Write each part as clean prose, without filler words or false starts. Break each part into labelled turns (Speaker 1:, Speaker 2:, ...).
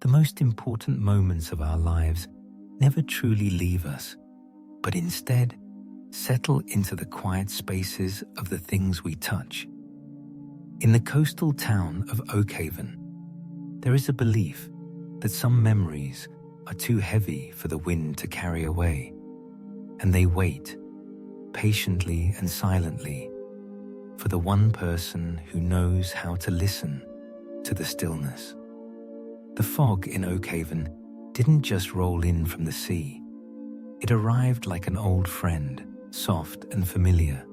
Speaker 1: The most important moments of our lives never truly leave us, but instead settle into the quiet spaces of the things we touch. In the coastal town of Oakhaven, there is a belief that some memories are too heavy for the wind to carry away, and they wait, patiently and silently, for the one person who knows how to listen to the stillness. The fog in Oakhaven didn't just roll in from the sea. It arrived like an old friend, soft and familiar,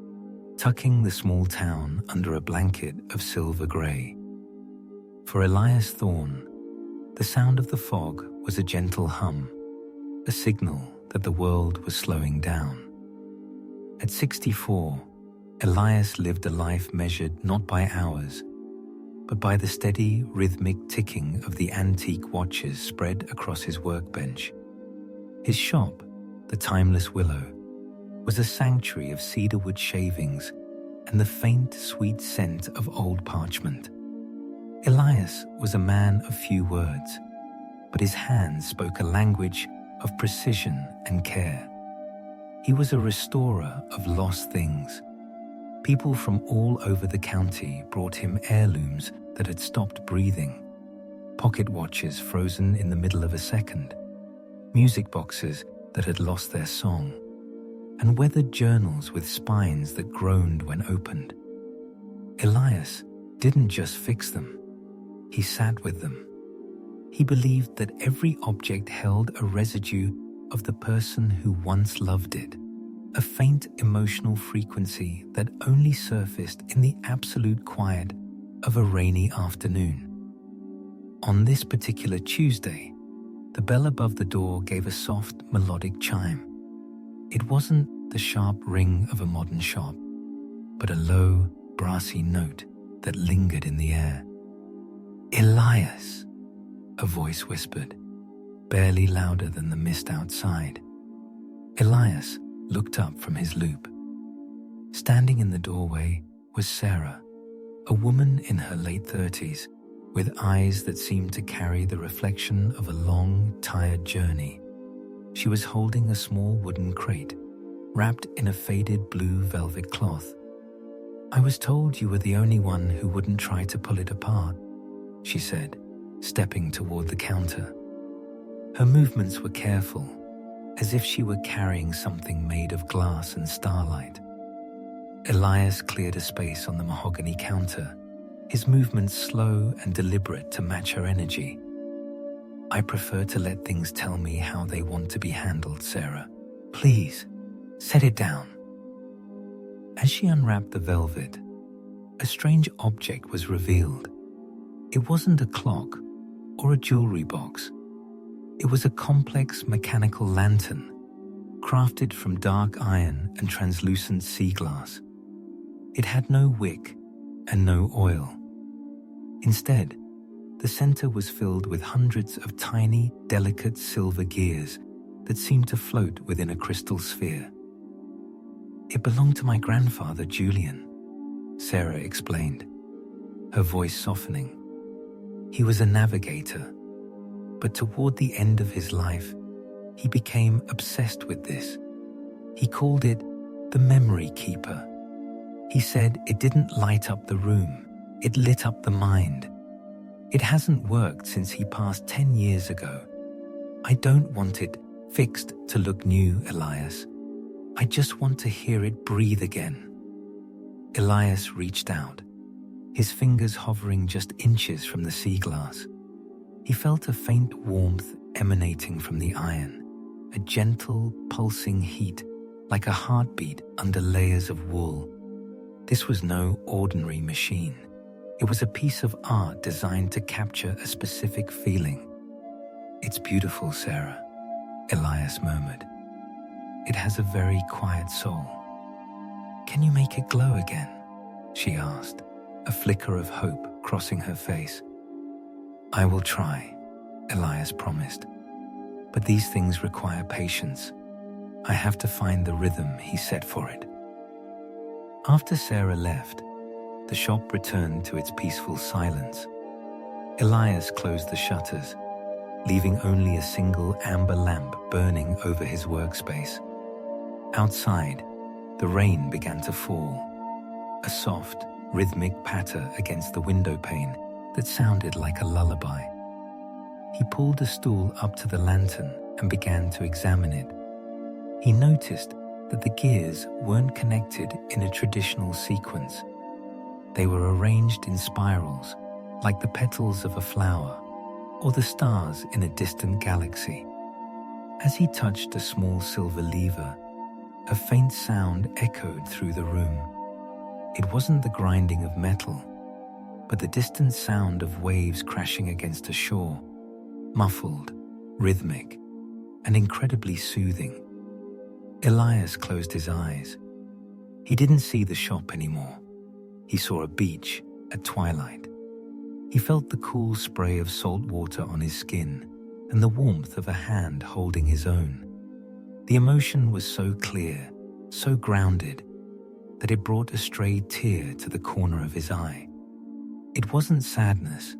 Speaker 1: tucking the small town under a blanket of silver grey. For Elias Thorne, the sound of the fog was a gentle hum, a signal that the world was slowing down. At 64, Elias lived a life measured not by hours, but by the steady, rhythmic ticking of the antique watches spread across his workbench. His shop, the Timeless Willow, was a sanctuary of cedarwood shavings and the faint, sweet scent of old parchment. Elias was a man of few words, but his hands spoke a language of precision and care. He was a restorer of lost things. People from all over the county brought him heirlooms that had stopped breathing, pocket watches frozen in the middle of a second, music boxes that had lost their song, and weathered journals with spines that groaned when opened. Elias didn't just fix them, he sat with them. He believed that every object held a residue of the person who once loved it, a faint emotional frequency that only surfaced in the absolute quiet of a rainy afternoon. On this particular Tuesday, the bell above the door gave a soft, melodic chime. It wasn't the sharp ring of a modern shop, but a low, brassy note that lingered in the air. "Elias," a voice whispered, barely louder than the mist outside. Elias looked up from his loop. Standing in the doorway was Sarah, a woman in her late 30s, with eyes that seemed to carry the reflection of a long, tired journey. She was holding a small wooden crate, wrapped in a faded blue velvet cloth. "I was told you were the only one who wouldn't try to pull it apart," she said, stepping toward the counter. Her movements were careful, as if she were carrying something made of glass and starlight. Elias cleared a space on the mahogany counter, his movements slow and deliberate to match her energy. "I prefer to let things tell me how they want to be handled, Sarah. Please, set it down." As she unwrapped the velvet, a strange object was revealed. It wasn't a clock or a jewelry box. It was a complex mechanical lantern, crafted from dark iron and translucent sea glass. It had no wick and no oil. Instead, the center was filled with hundreds of tiny, delicate silver gears that seemed to float within a crystal sphere. "It belonged to my grandfather, Julian," Sarah explained, her voice softening. "He was a navigator, but toward the end of his life, he became obsessed with this. He called it the memory keeper. He said it didn't light up the room, it lit up the mind. It hasn't worked since he passed 10 years ago. I don't want it fixed to look new, Elias. I just want to hear it breathe again." Elias reached out, his fingers hovering just inches from the sea glass. He felt a faint warmth emanating from the iron, a gentle, pulsing heat, like a heartbeat under layers of wool. This was no ordinary machine. It was a piece of art designed to capture a specific feeling. "It's beautiful, Sarah," Elias murmured. "It has a very quiet soul." "Can you make it glow again?" she asked, a flicker of hope crossing her face. "I will try," Elias promised. "But these things require patience. I have to find the rhythm he set for it." After Sarah left, the shop returned to its peaceful silence. Elias closed the shutters, leaving only a single amber lamp burning over his workspace. Outside, the rain began to fall, a soft, rhythmic patter against the window pane that sounded like a lullaby. He pulled a stool up to the lantern and began to examine it. He noticed that the gears weren't connected in a traditional sequence. They were arranged in spirals, like the petals of a flower or the stars in a distant galaxy. As he touched a small silver lever, a faint sound echoed through the room. It wasn't the grinding of metal, but the distant sound of waves crashing against a shore, muffled, rhythmic, and incredibly soothing. Elias closed his eyes. He didn't see the shop anymore. He saw a beach at twilight. He felt the cool spray of salt water on his skin and the warmth of a hand holding his own. The emotion was so clear, so grounded, that it brought a stray tear to the corner of his eye. It wasn't sadness.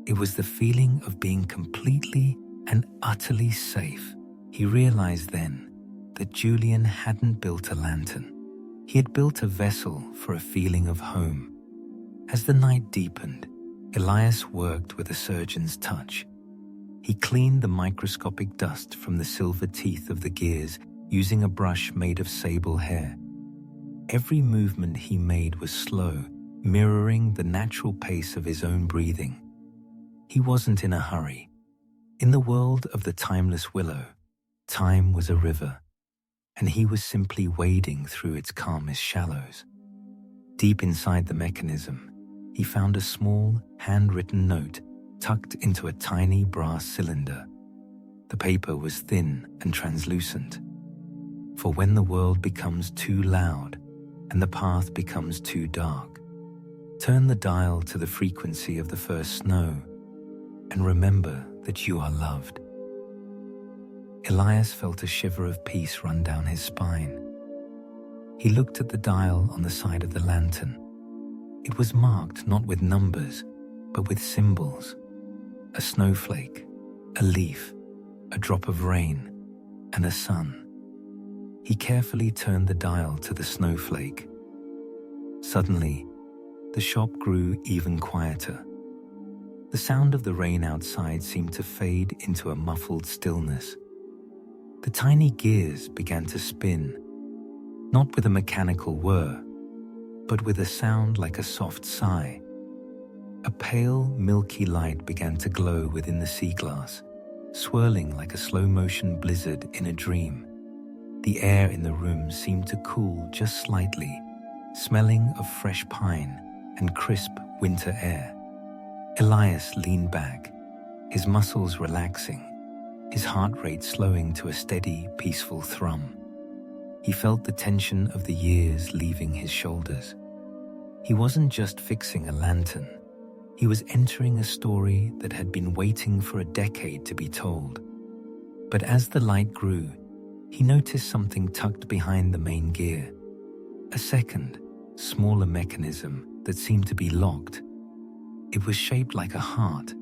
Speaker 1: It was the feeling of being completely and utterly safe. He realized then that Julian hadn't built a lantern. He had built a vessel for a feeling of home. As the night deepened, Elias worked with a surgeon's touch. He cleaned the microscopic dust from the silver teeth of the gears using a brush made of sable hair. Every movement he made was slow, mirroring the natural pace of his own breathing. He wasn't in a hurry. In the world of the timeless willow, time was a river, and he was simply wading through its calmest shallows. Deep inside the mechanism, he found a small, handwritten note tucked into a tiny brass cylinder. The paper was thin and translucent. For when the world becomes too loud and the path becomes too dark, turn the dial to the frequency of the first snow and remember that you are loved. Elias felt a shiver of peace run down his spine. He looked at the dial on the side of the lantern. It was marked not with numbers, but with symbols. A snowflake, a leaf, a drop of rain, and a sun. He carefully turned the dial to the snowflake. Suddenly, the shop grew even quieter. The sound of the rain outside seemed to fade into a muffled stillness. The tiny gears began to spin, not with a mechanical whir, but with a sound like a soft sigh. A pale, milky light began to glow within the sea glass, swirling like a slow-motion blizzard in a dream. The air in the room seemed to cool just slightly, smelling of fresh pine and crisp winter air. Elias leaned back, his muscles relaxing, his heart rate slowing to a steady, peaceful thrum. He felt the tension of the years leaving his shoulders. He wasn't just fixing a lantern. He was entering a story that had been waiting for a decade to be told. But as the light grew, he noticed something tucked behind the main gear. A second, smaller mechanism that seemed to be locked. It was shaped like a heart,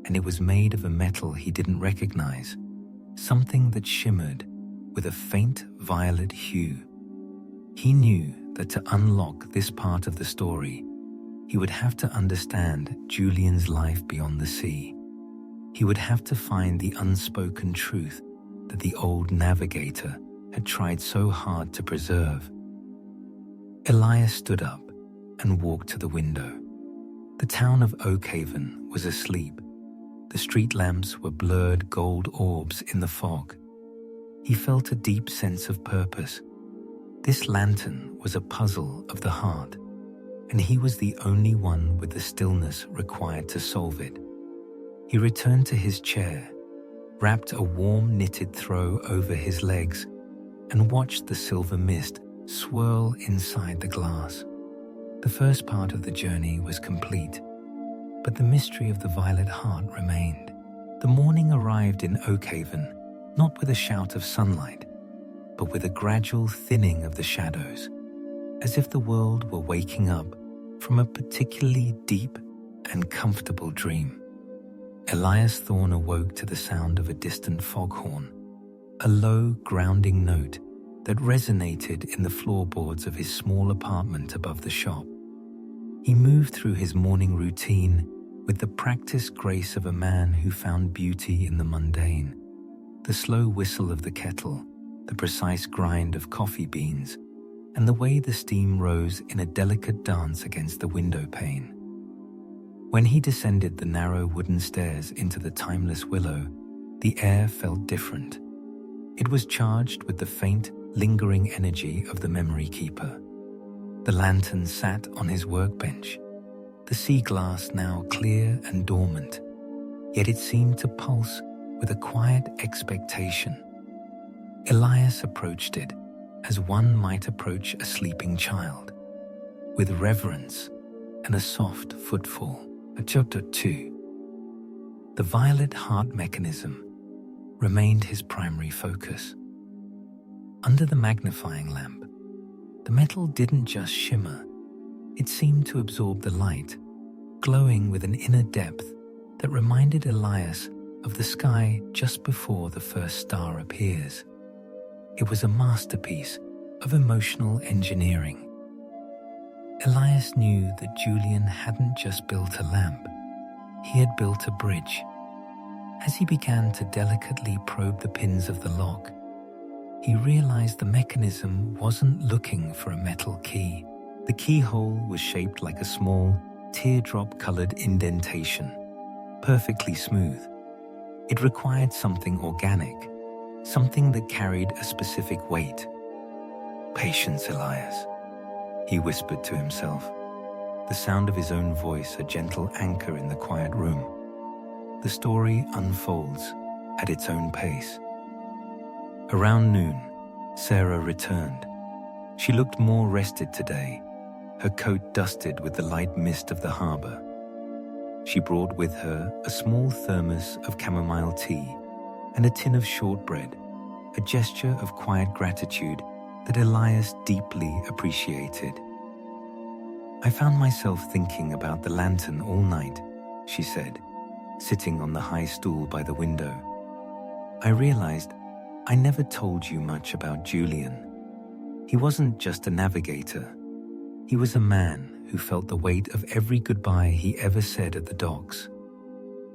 Speaker 1: and it was made of a metal he didn't recognize, something that shimmered with a faint violet hue. He knew that to unlock this part of the story, he would have to understand Julian's life beyond the sea. He would have to find the unspoken truth that the old navigator had tried so hard to preserve. Elias stood up and walked to the window. The town of Oakhaven was asleep. The street lamps were blurred gold orbs in the fog. He felt a deep sense of purpose. This lantern was a puzzle of the heart, and he was the only one with the stillness required to solve it. He returned to his chair, wrapped a warm knitted throw over his legs, and watched the silver mist swirl inside the glass. The first part of the journey was complete, but the mystery of the violet heart remained. The morning arrived in Oakhaven, not with a shout of sunlight, but with a gradual thinning of the shadows, as if the world were waking up from a particularly deep and comfortable dream. Elias Thorne awoke to the sound of a distant foghorn, a low, grounding note that resonated in the floorboards of his small apartment above the shop. He moved through his morning routine with the practiced grace of a man who found beauty in the mundane. The slow whistle of the kettle, the precise grind of coffee beans, and the way the steam rose in a delicate dance against the window pane. When he descended the narrow wooden stairs into the timeless willow, the air felt different. It was charged with the faint, lingering energy of the memory keeper. The lantern sat on his workbench, the sea glass now clear and dormant, yet it seemed to pulse with a quiet expectation. Elias approached it as one might approach a sleeping child, with reverence and a soft footfall. Chapter 2. The violet heart mechanism remained his primary focus. Under the magnifying lamp, the metal didn't just shimmer, it seemed to absorb the light, glowing with an inner depth that reminded Elias of the sky just before the first star appears. It was a masterpiece of emotional engineering. Elias knew that Julian hadn't just built a lamp, he had built a bridge. As he began to delicately probe the pins of the lock, he realized the mechanism wasn't looking for a metal key. The keyhole was shaped like a small, teardrop-colored indentation, perfectly smooth. It required something organic, something that carried a specific weight. "Patience, Elias," he whispered to himself, the sound of his own voice a gentle anchor in the quiet room. The story unfolds at its own pace. Around noon, Sarah returned. She looked more rested today, her coat dusted with the light mist of the harbor. She brought with her a small thermos of chamomile tea and a tin of shortbread, a gesture of quiet gratitude that Elias deeply appreciated. "I found myself thinking about the lantern all night," she said, sitting on the high stool by the window. "I realized I never told you much about Julian. He wasn't just a navigator. He was a man who felt the weight of every goodbye he ever said at the docks.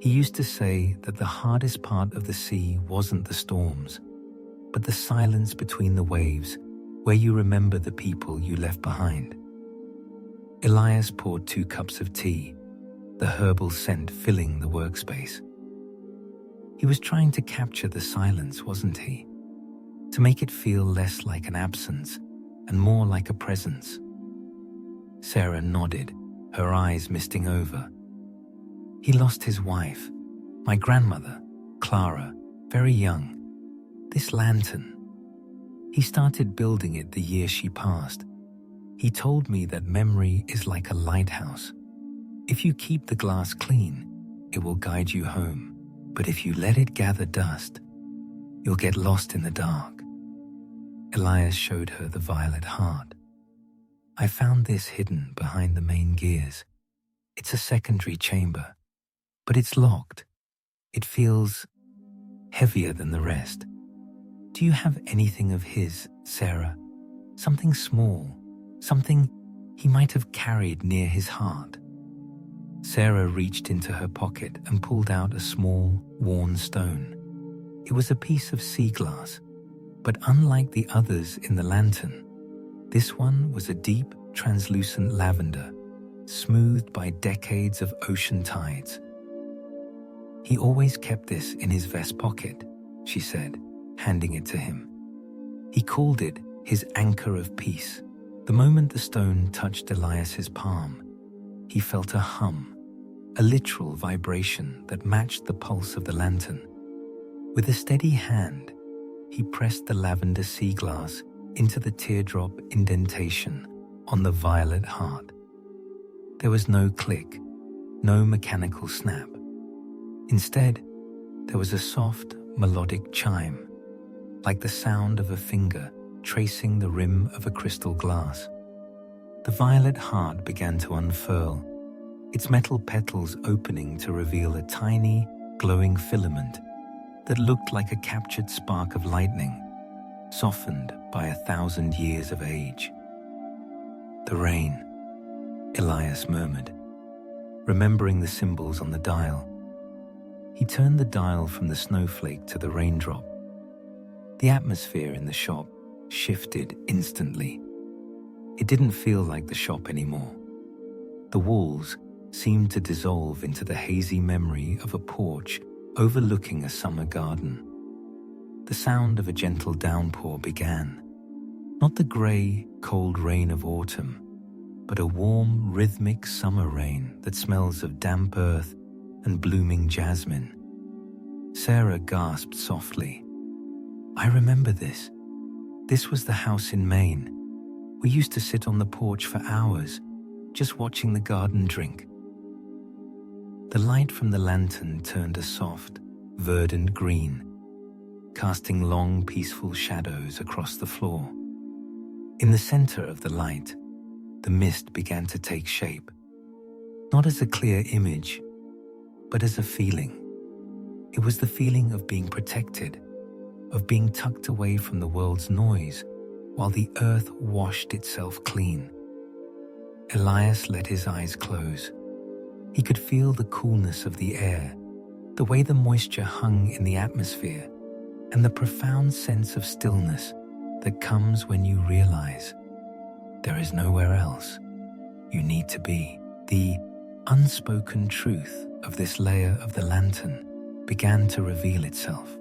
Speaker 1: He used to say that the hardest part of the sea wasn't the storms, but the silence between the waves where you remember the people you left behind." Elias poured 2 cups of tea, the herbal scent filling the workspace. He was trying to capture the silence, wasn't he? To make it feel less like an absence and more like a presence. Sarah nodded, her eyes misting over. "He lost his wife, my grandmother, Clara, very young. This lantern. He started building it the year she passed. He told me that memory is like a lighthouse. If you keep the glass clean, it will guide you home. But if you let it gather dust, you'll get lost in the dark." Elias showed her the violet heart. "I found this hidden behind the main gears. It's a secondary chamber, but it's locked. It feels heavier than the rest. Do you have anything of his, Sarah? Something small, something he might have carried near his heart?" Sarah reached into her pocket and pulled out a small, worn stone. It was a piece of sea glass, but unlike the others in the lantern, this one was a deep, translucent lavender, smoothed by decades of ocean tides. "He always kept this in his vest pocket," she said, handing it to him. "He called it his anchor of peace." The moment the stone touched Elias's palm, he felt a hum, a literal vibration that matched the pulse of the lantern. With a steady hand, he pressed the lavender sea glass into the teardrop indentation on the violet heart. There was no click, no mechanical snap. Instead, there was a soft, melodic chime, like the sound of a finger tracing the rim of a crystal glass. The violet heart began to unfurl, its metal petals opening to reveal a tiny, glowing filament that looked like a captured spark of lightning, softened by 1,000 years of age. "The rain," Elias murmured, remembering the symbols on the dial. He turned the dial from the snowflake to the raindrop. The atmosphere in the shop shifted instantly. It didn't feel like the shop anymore. The walls seemed to dissolve into the hazy memory of a porch overlooking a summer garden. The sound of a gentle downpour began, not the grey, cold rain of autumn, but a warm, rhythmic summer rain that smells of damp earth and blooming jasmine. Sarah gasped softly. "I remember this. This was the house in Maine. We used to sit on the porch for hours, just watching the garden drink." The light from the lantern turned a soft, verdant green, casting long, peaceful shadows across the floor. In the center of the light, the mist began to take shape, not as a clear image, but as a feeling. It was the feeling of being protected, of being tucked away from the world's noise while the earth washed itself clean. Elias let his eyes close. He could feel the coolness of the air, the way the moisture hung in the atmosphere, and the profound sense of stillness that comes when you realize there is nowhere else you need to be. The unspoken truth of this layer of the lantern began to reveal itself.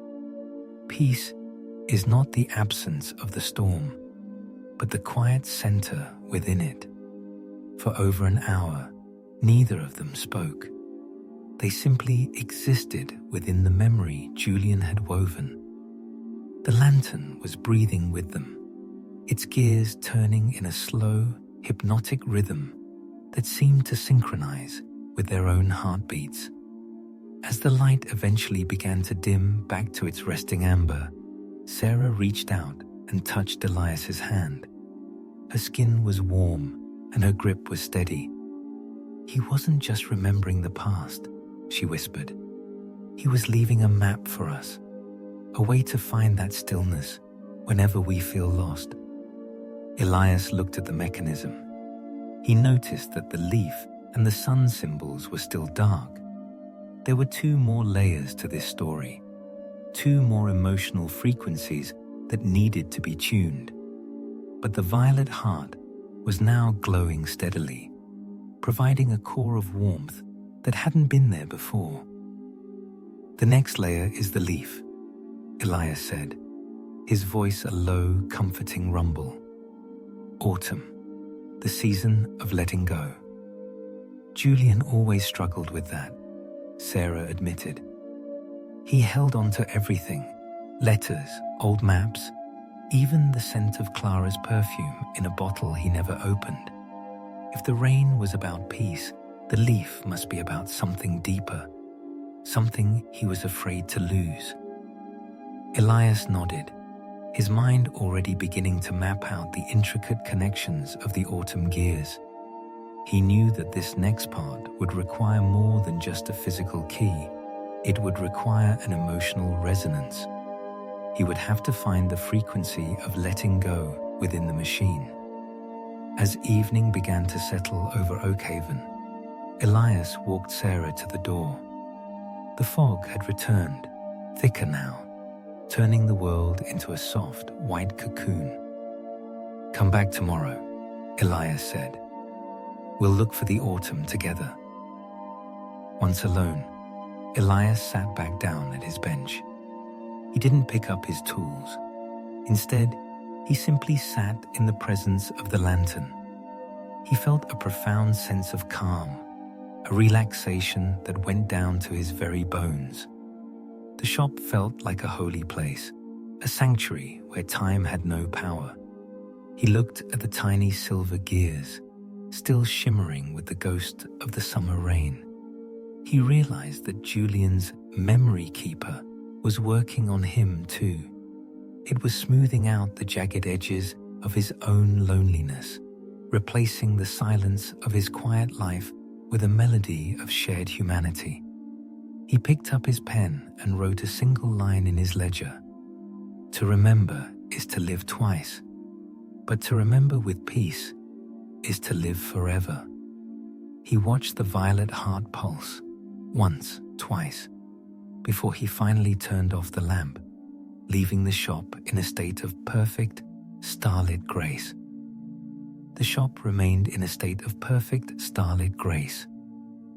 Speaker 1: Peace is not the absence of the storm, but the quiet center within it. For over an hour, neither of them spoke. They simply existed within the memory Julian had woven. The lantern was breathing with them, its gears turning in a slow, hypnotic rhythm that seemed to synchronize with their own heartbeats. As the light eventually began to dim back to its resting amber, Sarah reached out and touched Elias's hand. Her skin was warm and her grip was steady. "He wasn't just remembering the past," she whispered. "He was leaving a map for us, a way to find that stillness whenever we feel lost." Elias looked at the mechanism. He noticed that the leaf and the sun symbols were still dark. There were 2 more layers to this story, 2 more emotional frequencies that needed to be tuned. But the violet heart was now glowing steadily, providing a core of warmth that hadn't been there before. "The next layer is the leaf," Elias said, his voice a low, comforting rumble. "Autumn, the season of letting go." Julian always struggled with that, Sarah admitted. He held on to everything, letters, old maps, even the scent of Clara's perfume in a bottle he never opened. If the rain was about peace, the leaf must be about something deeper, something he was afraid to lose. Elias nodded, his mind already beginning to map out the intricate connections of the autumn gears. He knew that this next part would require more than just a physical key. It would require an emotional resonance. He would have to find the frequency of letting go within the machine. As evening began to settle over Oakhaven, Elias walked Sarah to the door. The fog had returned, thicker now, turning the world into a soft, white cocoon. "Come back tomorrow," Elias said. "We'll look for the autumn together." Once alone, Elias sat back down at his bench. He didn't pick up his tools. Instead, he simply sat in the presence of the lantern. He felt a profound sense of calm, a relaxation that went down to his very bones. The shop felt like a holy place, a sanctuary where time had no power. He looked at the tiny silver gears, still shimmering with the ghost of the summer rain. He realized that Julian's memory keeper was working on him too. It was smoothing out the jagged edges of his own loneliness, replacing the silence of his quiet life with a melody of shared humanity. He picked up his pen and wrote a single line in his ledger. To remember is to live twice, but to remember with peace is to live forever. He watched the violet heart pulse, once, twice, before he finally turned off the lamp, leaving the shop in a state of perfect, starlit grace. The shop remained in a state of perfect, starlit grace,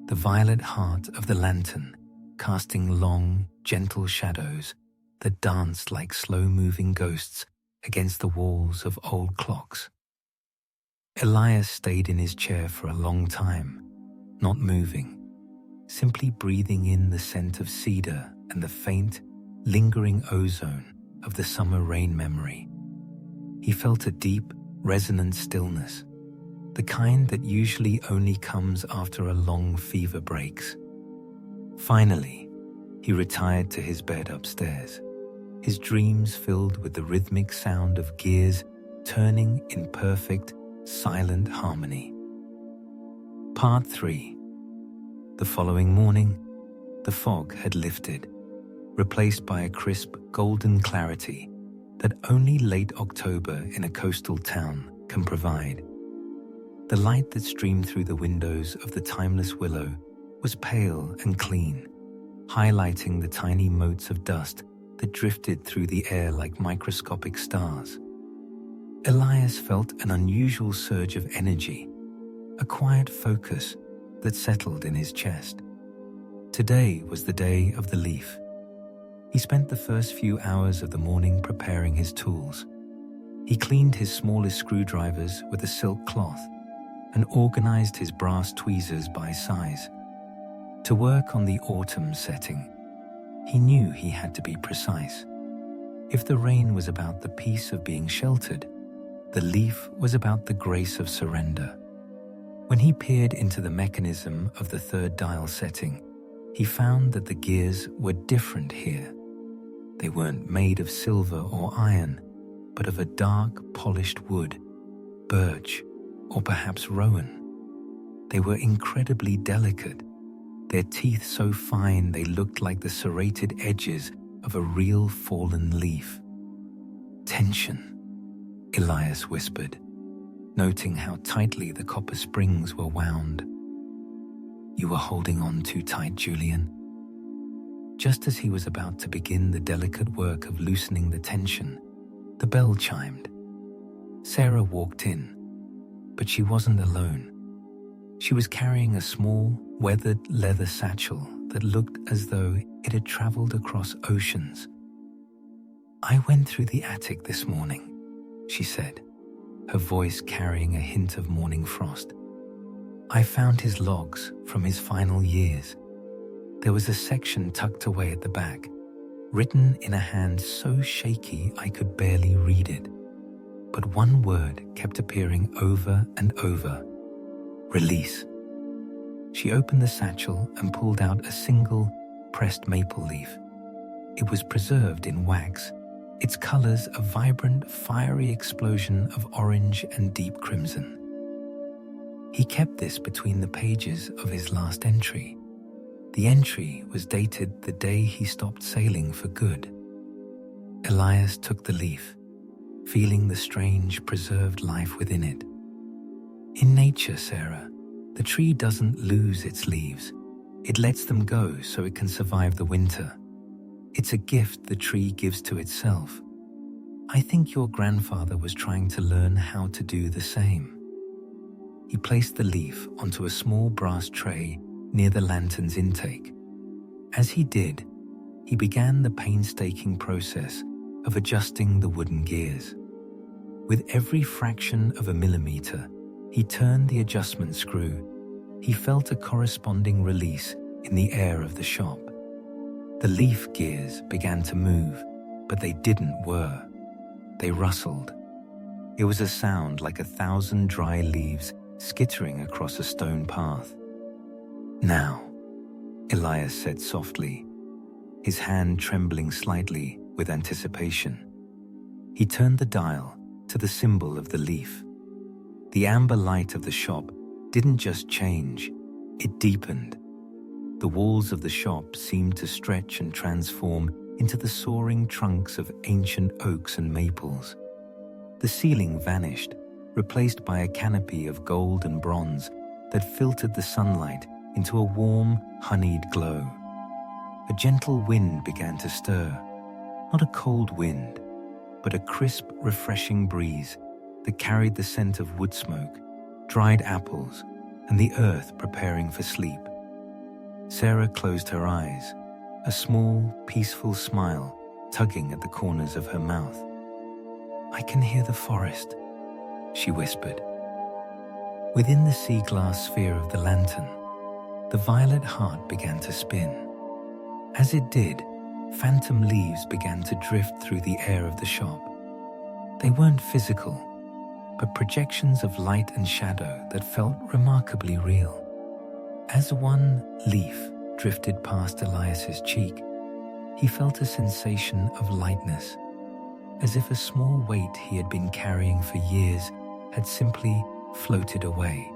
Speaker 1: the violet heart of the lantern casting long, gentle shadows that danced like slow-moving ghosts against the walls of old clocks. Elias stayed in his chair for a long time, not moving, simply breathing in the scent of cedar and the faint, lingering ozone of the summer rain memory. He felt a deep, resonant stillness, the kind that usually only comes after a long fever breaks. Finally, he retired to his bed upstairs, his dreams filled with the rhythmic sound of gears turning in perfect, silent harmony. Part 3. The following morning, the fog had lifted, replaced by a crisp, golden clarity that only late October in a coastal town can provide. The light that streamed through the windows of the timeless willow was pale and clean, highlighting the tiny motes of dust that drifted through the air like microscopic stars. Elias felt an unusual surge of energy, a quiet focus that settled in his chest. Today was the day of the leaf. He spent the first few hours of the morning preparing his tools. He cleaned his smallest screwdrivers with a silk cloth and organized his brass tweezers by size. To work on the autumn setting, he knew he had to be precise. If the rain was about the peace of being sheltered, the leaf was about the grace of surrender. When he peered into the mechanism of the third dial setting, he found that the gears were different here. They weren't made of silver or iron, but of a dark, polished wood, birch, or perhaps rowan. They were incredibly delicate, their teeth so fine they looked like the serrated edges of a real fallen leaf. Tension, Elias whispered, noting how tightly the copper springs were wound. You were holding on too tight, Julian. Just as he was about to begin the delicate work of loosening the tension, the bell chimed. Sarah walked in, but she wasn't alone. She was carrying a small, weathered leather satchel that looked as though it had traveled across oceans. I went through the attic this morning, she said, her voice carrying a hint of morning frost. I found his logs from his final years. There was a section tucked away at the back, written in a hand so shaky I could barely read it. But one word kept appearing over and over: release. She opened the satchel and pulled out a single, pressed maple leaf. It was preserved in wax, its colors a vibrant, fiery explosion of orange and deep crimson. He kept this between the pages of his last entry. The entry was dated the day he stopped sailing for good. Elias took the leaf, feeling the strange, preserved life within it. In nature, Sarah, the tree doesn't lose its leaves. It lets them go so it can survive the winter. It's a gift the tree gives to itself. I think your grandfather was trying to learn how to do the same. He placed the leaf onto a small brass tray near the lantern's intake. As he did, he began the painstaking process of adjusting the wooden gears. With every fraction of a millimeter, he turned the adjustment screw. He felt a corresponding release in the air of the shop. The leaf gears began to move, but they didn't whir. They rustled. It was a sound like 1,000 dry leaves skittering across a stone path. Now, Elias said softly, his hand trembling slightly with anticipation. He turned the dial to the symbol of the leaf. The amber light of the shop didn't just change, it deepened. The walls of the shop seemed to stretch and transform into the soaring trunks of ancient oaks and maples. The ceiling vanished, replaced by a canopy of gold and bronze that filtered the sunlight into a warm, honeyed glow. A gentle wind began to stir, not a cold wind, but a crisp, refreshing breeze that carried the scent of wood smoke, dried apples, and the earth preparing for sleep. Sarah closed her eyes, a small, peaceful smile tugging at the corners of her mouth. "I can hear the forest," she whispered. Within the sea glass sphere of the lantern, the violet heart began to spin. As it did, phantom leaves began to drift through the air of the shop. They weren't physical, but projections of light and shadow that felt remarkably real. As one leaf drifted past Elias's cheek, he felt a sensation of lightness, as if a small weight he had been carrying for years had simply floated away.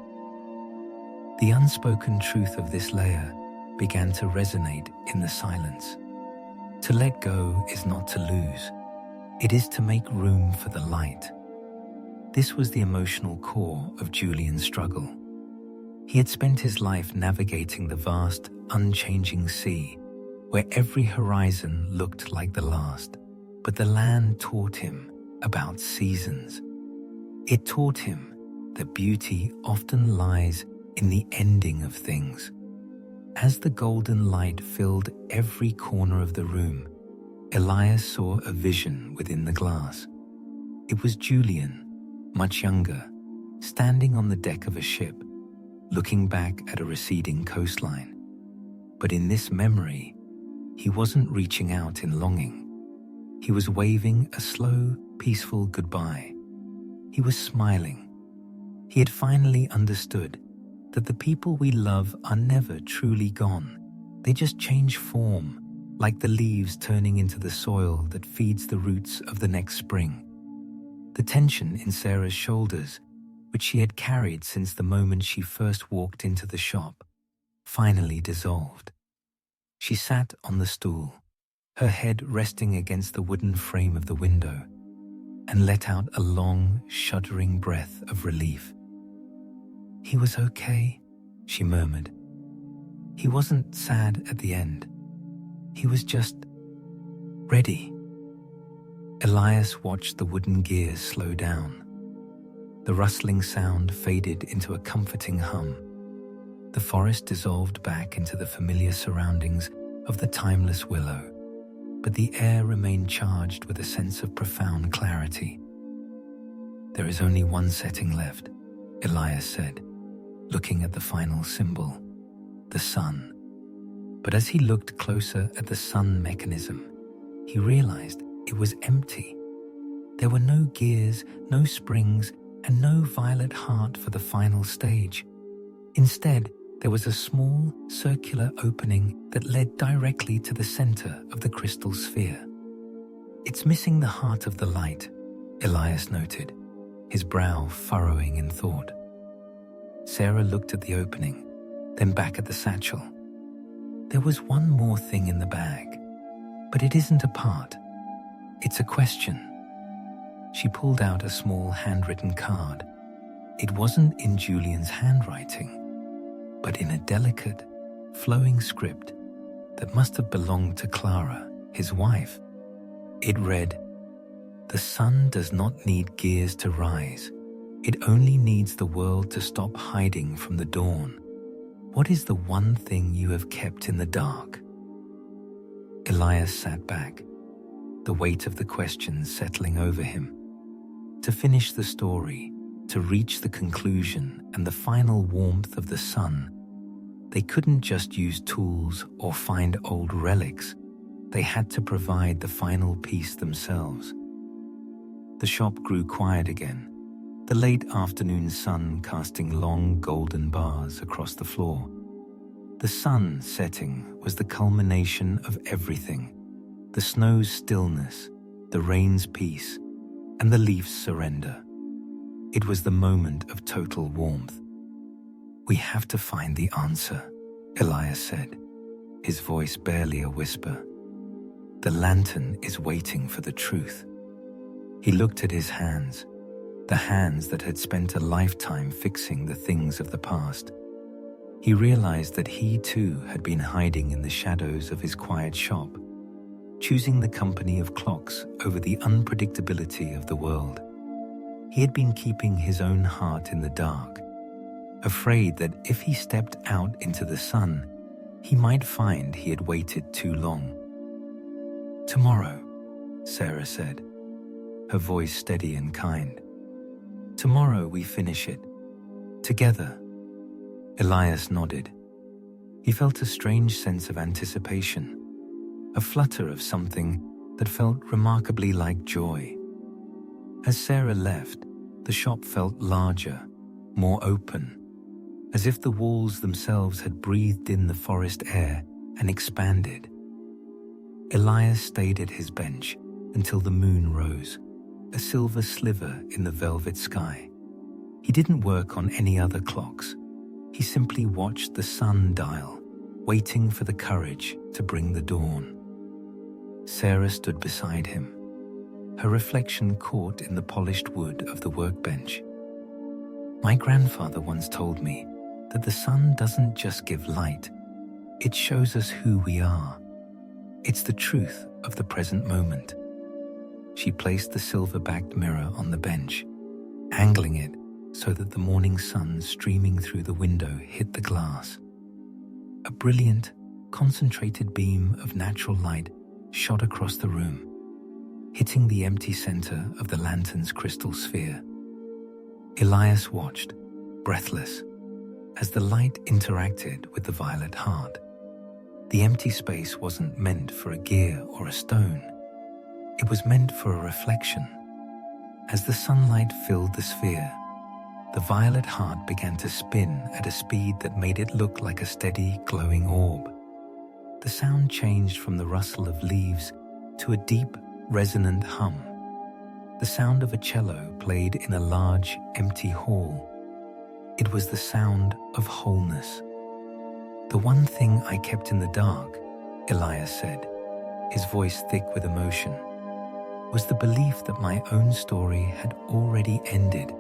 Speaker 1: The unspoken truth of this layer began to resonate in the silence. To let go is not to lose. It is to make room for the light. This was the emotional core of Julian's struggle. He had spent his life navigating the vast, unchanging sea, where every horizon looked like the last. But the land taught him about seasons. It taught him that beauty often lies in the ending of things. As the golden light filled every corner of the room, Elias saw a vision within the glass. It was Julian, much younger, standing on the deck of a ship, looking back at a receding coastline. But in this memory, he wasn't reaching out in longing. He was waving a slow, peaceful goodbye. He was smiling. He had finally understood that the people we love are never truly gone. They just change form, like the leaves turning into the soil that feeds the roots of the next spring. The tension in Sarah's shoulders, which she had carried since the moment she first walked into the shop, finally dissolved. She sat on the stool, her head resting against the wooden frame of the window, and let out a long, shuddering breath of relief. "He was okay," she murmured. "He wasn't sad at the end. He was just ready." Elias watched the wooden gears slow down. The rustling sound faded into a comforting hum. The forest dissolved back into the familiar surroundings of the timeless willow, but the air remained charged with a sense of profound clarity. "There is only one setting left," Elias said, looking at the final symbol, the sun. But as he looked closer at the sun mechanism, he realized it was empty. There were no gears, no springs, and no violet heart for the final stage. Instead, there was a small, circular opening that led directly to the center of the crystal sphere. "It's missing the heart of the light," Elias noted, his brow furrowing in thought. Sarah looked at the opening, then back at the satchel. "There was one more thing in the bag, but it isn't a part. It's a question." She pulled out a small handwritten card. It wasn't in Julian's handwriting, but in a delicate, flowing script that must have belonged to Clara, his wife. It read, "The sun does not need gears to rise. It only needs the world to stop hiding from the dawn. What is the one thing you have kept in the dark?" Elias sat back, the weight of the questions settling over him. To finish the story, to reach the conclusion and the final warmth of the sun, they couldn't just use tools or find old relics. They had to provide the final piece themselves. The shop grew quiet again, the late afternoon sun casting long golden bars across the floor. The sun setting was the culmination of everything: the snow's stillness, the rain's peace, and the leaf's surrender. It was the moment of total warmth. "We have to find the answer," Elias said, his voice barely a whisper. "The lantern is waiting for the truth." He looked at his hands, the hands that had spent a lifetime fixing the things of the past. He realized that he too had been hiding in the shadows of his quiet shop, choosing the company of clocks over the unpredictability of the world. He had been keeping his own heart in the dark, afraid that if he stepped out into the sun, he might find he had waited too long. "Tomorrow," Sarah said, her voice steady and kind. "Tomorrow we finish it. Together." Elias nodded. He felt a strange sense of anticipation, a flutter of something that felt remarkably like joy. As Sarah left, the shop felt larger, more open, as if the walls themselves had breathed in the forest air and expanded. Elias stayed at his bench until the moon rose, a silver sliver in the velvet sky. He didn't work on any other clocks. He simply watched the sun dial, waiting for the courage to bring the dawn. Sarah stood beside him, her reflection caught in the polished wood of the workbench. "My grandfather once told me that the sun doesn't just give light, it shows us who we are. It's the truth of the present moment." She placed the silver-backed mirror on the bench, angling it so that the morning sun streaming through the window hit the glass. A brilliant, concentrated beam of natural light shot across the room, hitting the empty center of the lantern's crystal sphere. Elias watched, breathless, as the light interacted with the violet heart. The empty space wasn't meant for a gear or a stone. It was meant for a reflection. As the sunlight filled the sphere, the violet heart began to spin at a speed that made it look like a steady, glowing orb. The sound changed from the rustle of leaves to a deep, resonant hum, the sound of a cello played in a large, empty hall. It was the sound of wholeness. "The one thing I kept in the dark," Elias said, his voice thick with emotion, "was the belief that my own story had already ended.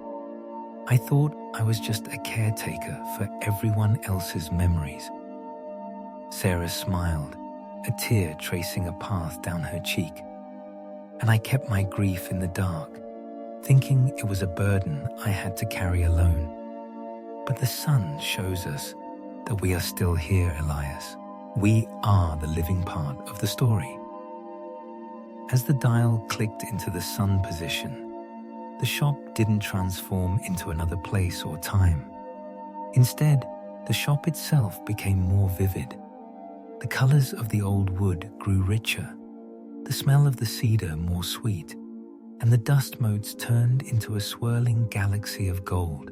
Speaker 1: I thought I was just a caretaker for everyone else's memories." Sarah smiled, a tear tracing a path down her cheek. "And I kept my grief in the dark, thinking it was a burden I had to carry alone. But the sun shows us that we are still here, Elias. We are the living part of the story." As the dial clicked into the sun position, the shop didn't transform into another place or time. Instead, the shop itself became more vivid. The colors of the old wood grew richer, the smell of the cedar more sweet, and the dust motes turned into a swirling galaxy of gold.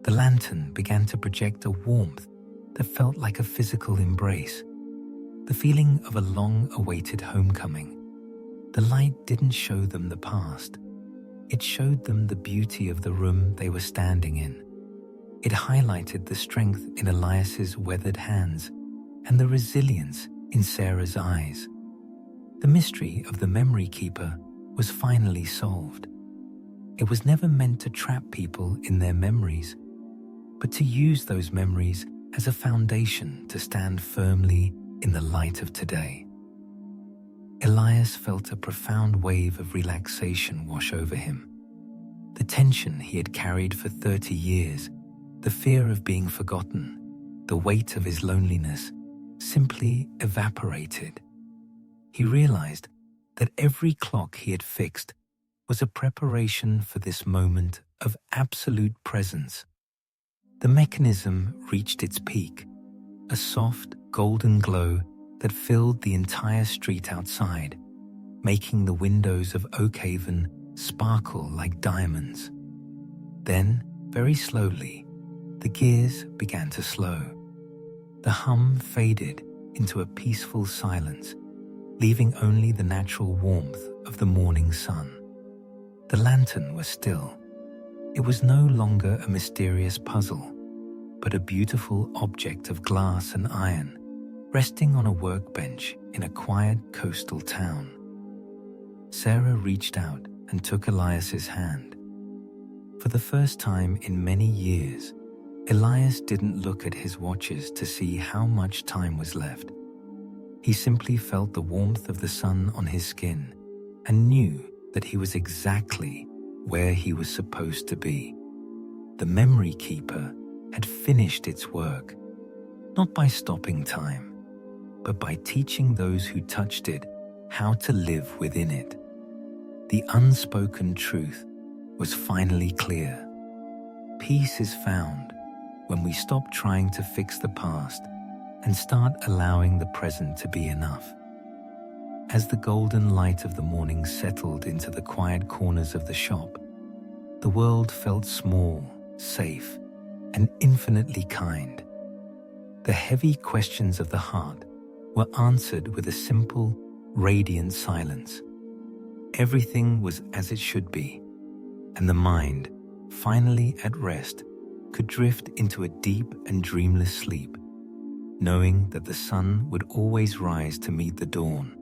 Speaker 1: The lantern began to project a warmth that felt like a physical embrace, the feeling of a long-awaited homecoming. The light didn't show them the past. It showed them the beauty of the room they were standing in. It highlighted the strength in Elias's weathered hands and the resilience in Sarah's eyes. The mystery of the memory keeper was finally solved. It was never meant to trap people in their memories, but to use those memories as a foundation to stand firmly in the light of today. Elias felt a profound wave of relaxation wash over him. The tension he had carried for 30 years, the fear of being forgotten, the weight of his loneliness, simply evaporated. He realized that every clock he had fixed was a preparation for this moment of absolute presence. The mechanism reached its peak, a soft, golden glow that filled the entire street outside, making the windows of Oakhaven sparkle like diamonds. Then, very slowly, the gears began to slow. The hum faded into a peaceful silence, leaving only the natural warmth of the morning sun. The lantern was still. It was no longer a mysterious puzzle, but a beautiful object of glass and iron, Resting on a workbench in a quiet coastal town, Sarah reached out and took Elias's hand. For the first time in many years, Elias didn't look at his watches to see how much time was left. He simply felt the warmth of the sun on his skin and knew that he was exactly where he was supposed to be. The memory keeper had finished its work, not by stopping time, but by teaching those who touched it how to live within it. The unspoken truth was finally clear. Peace is found when we stop trying to fix the past and start allowing the present to be enough. As the golden light of the morning settled into the quiet corners of the shop, the world felt small, safe, and infinitely kind. The heavy questions of the heart were answered with a simple, radiant silence. Everything was as it should be, and the mind, finally at rest, could drift into a deep and dreamless sleep, knowing that the sun would always rise to meet the dawn.